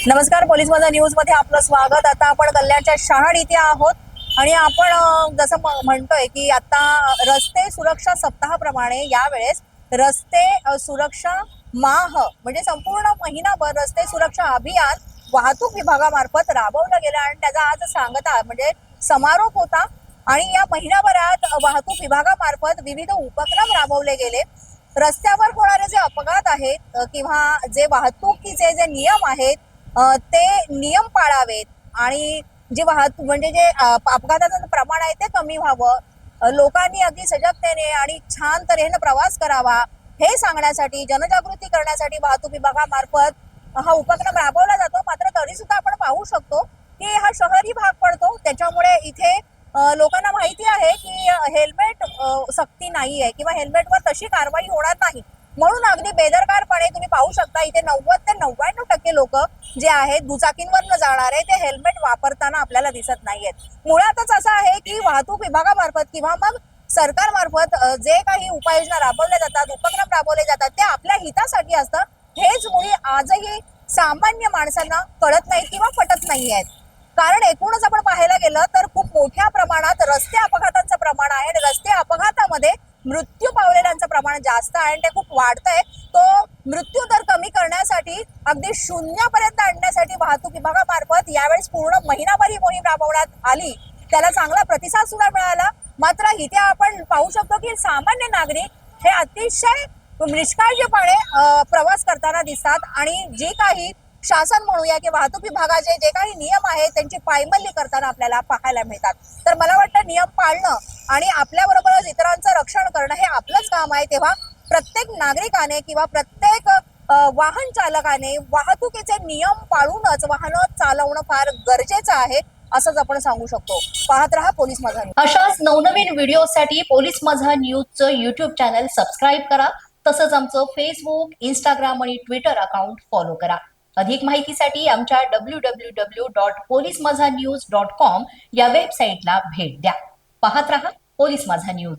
नमस्कार, पोलीस माझा न्यूज मध्ये आपलं स्वागत। आता आपण कल्याणच्या शहाड इथे आहोत आणि आपण जसं म्हणतोय की आता रस्ते सुरक्षा सप्ताहाप्रमाणे यावेळेस रस्ते सुरक्षा माह म्हणजे संपूर्ण महिनाभर रस्ते सुरक्षा अभियान वाहतूक विभागामार्फत राबवलं गेलं आणि त्याचा आज सांगता म्हणजे समारोप होता। आणि या महिनाभरात वाहतूक विभागामार्फत विविध उपक्रम राबवले गेले। रस्त्यावर होणारे जे अपघात आहेत किंवा जे वाहतुकीचे जे नियम आहेत ते नियम पाळावेत आणि जे वाहतूक म्हणजे जे अपघाताचं प्रमाण आहे ते कमी व्हावं, लोकांनी अगदी सजगतेने आणि छान तऱ्हेने प्रवास करावा हे सांगण्यासाठी जनजागृती करण्यासाठी वाहतूक विभागामार्फत हा उपक्रम राबवला जातो। मात्र तरी सुद्धा आपण पाहू शकतो की हा शहरी भाग पडतो, त्याच्यामुळे इथे लोकांना माहिती आहे की हेल्मेट सक्ती नाहीये किंवा हेल्मेटवर तशी कारवाई होणार नाही, म्हणून अगदी बेदरकारपणे तुम्ही पाहू शकता इथे 90 ते 99% लोक जे आहेत दुचाकींवर जाणारे ते हेल्मेट वापरताना आपल्याला दिसत नाहीयेत। मुळातच असं आहे की वाहतूक विभागामार्फत किंवा मग सरकारमार्फत जे काही उपाययोजना राबवल्या जातात, उपक्रम राबवले जातात ते आपल्या हितासाठी असतं, हेच मुळी आजही सामान्य माणसांना कळत नाही किंवा पटत नाहीयेत। कारण एकूणच आपण पाहायला गेलं तर खूप मोठ्या प्रमाणात रस्ते अपघातांचं प्रमाण आहे आणि रस्ते अपघातामध्ये मृत्यू पावलेल्यांचं प्रमाण जास्त आहे आणि ते खूप वाढतंय। तो मृत्यू दर कमी करण्यासाठी अगदी शून्यापर्यंत आणण्यासाठी वाहतूक विभागामार्फत यावेळेस पूर्ण महिनाभर ही मोहीम राबवण्यात आली, त्याला चांगला प्रतिसाद सुद्धा मिळाला। मात्र इथे आपण पाहू शकतो की सामान्य नागरिक हे अतिशय निष्काळजीपणे प्रवास करताना दिसतात आणि जे काही शासन म्हणूया की वाहतूक विभागाचे जे काही नियम आहेत त्यांची पायमल्ली करताना आपल्याला पाहायला मिळतात। तर मला वाटतं नियम पाळणं आणि आपल्याबरोबरच इतरांचं रक्षण करणं हे आपलंच काम आहे, तेव्हा प्रत्येक नागरिकाने किंवा प्रत्येक वाहन चालकाने वाहतुकीचे नियम पाळूनच वाहन चालवणं फार गरजेचं आहे असंच आपण सांगू शकतो। पाहत रहा पोलीस माझा न्यूज। अशाच नवनवीन व्हिडिओसाठी पोलीस माझा न्यूजचं युट्यूब चॅनल सबस्क्राईब करा, तसंच आमचं फेसबुक, इंस्टाग्राम आणि ट्विटर अकाउंट फॉलो करा। अधिक माहितीसाठी आमच्या www.polismazhanews.com या वेबसाईटला भेट द्या। पाहत रहा पोलीस माझा न्यूज।